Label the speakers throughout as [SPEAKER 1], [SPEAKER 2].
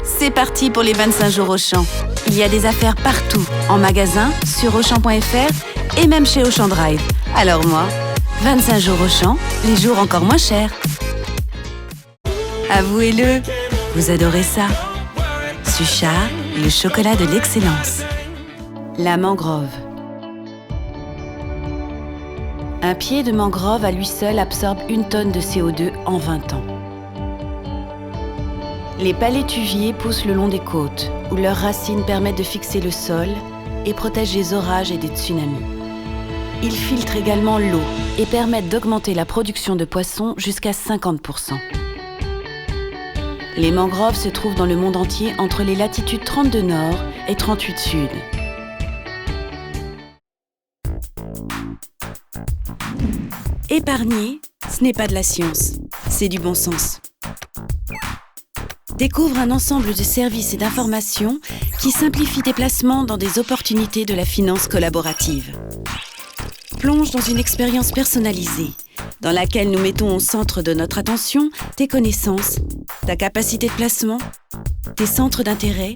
[SPEAKER 1] C'est parti pour les 25 jours Auchan. Il y a des affaires partout, en magasin, sur Auchan.fr et même chez Auchan Drive. Alors moi, 25 jours Auchan, les jours encore moins chers. Avouez-le, vous adorez ça. Suchard, le chocolat de l'excellence. La mangrove. Un pied de mangrove à lui seul absorbe 1 tonne de CO2 en 20 ans. Les palétuviers poussent le long des côtes, où leurs racines permettent de fixer le sol et protègent des orages et des tsunamis. Ils filtrent également l'eau et permettent d'augmenter la production de poissons jusqu'à 50%. Les mangroves se trouvent dans le monde entier entre les latitudes 32 nord et 38 sud. Épargner, ce n'est pas de la science, c'est du bon sens. Découvre un ensemble de services et d'informations qui simplifient tes placements dans des opportunités de la finance collaborative. Plonge dans une expérience personnalisée, dans laquelle nous mettons au centre de notre attention tes connaissances, ta capacité de placement, tes centres d'intérêt,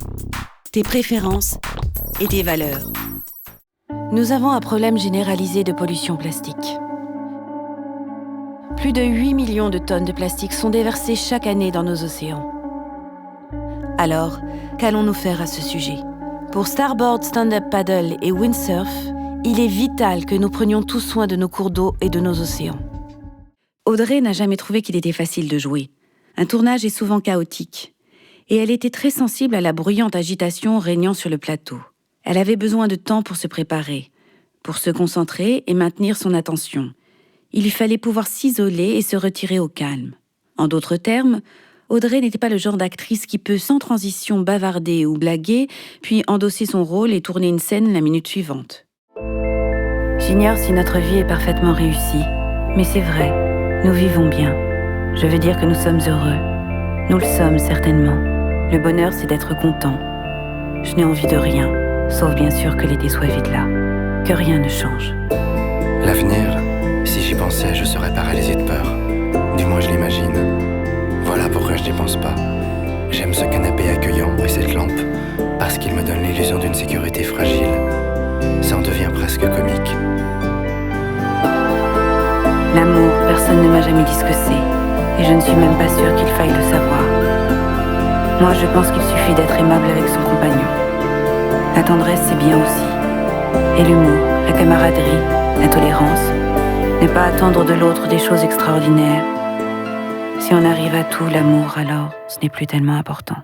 [SPEAKER 1] tes préférences et tes valeurs. Nous avons un problème généralisé de pollution plastique. Plus de 8 millions de tonnes de plastique sont déversées chaque année dans nos océans. Alors, qu'allons-nous faire à ce sujet ? Pour Starboard, Stand-Up Paddle et Windsurf, il est vital que nous prenions tous soin de nos cours d'eau et de nos océans. Audrey n'a jamais trouvé qu'il était facile de jouer. Un tournage est souvent chaotique. Et elle était très sensible à la bruyante agitation régnant sur le plateau. Elle avait besoin de temps pour se préparer, pour se concentrer et maintenir son attention. Il lui fallait pouvoir s'isoler et se retirer au calme. En d'autres termes, Audrey n'était pas le genre d'actrice qui peut sans transition bavarder ou blaguer, puis endosser son rôle et tourner une scène la minute suivante. J'ignore si notre vie est parfaitement réussie, mais c'est vrai, nous vivons bien. Je veux dire que nous sommes heureux. Nous le sommes certainement. Le bonheur, c'est d'être content. Je n'ai envie de rien, sauf bien sûr que l'été soit vite là, que rien ne change.
[SPEAKER 2] L'avenir, si j'y pensais, je serais paralysé de peur. Du moins, je l'imagine. Voilà pourquoi je n'y pense pas. J'aime ce canapé accueillant et cette lampe, parce qu'il me donne l'illusion d'une sécurité fragile. Ça en devient presque comique.
[SPEAKER 1] L'amour, personne ne m'a jamais dit ce que c'est, et je ne suis même pas sûre qu'il faille le savoir. Moi, je pense qu'il suffit d'être aimable avec son compagnon. La tendresse, c'est bien aussi. Et l'humour, la camaraderie, la tolérance. Ne pas attendre de l'autre des choses extraordinaires. Si on arrive à tout, l'amour, alors, ce n'est plus tellement important.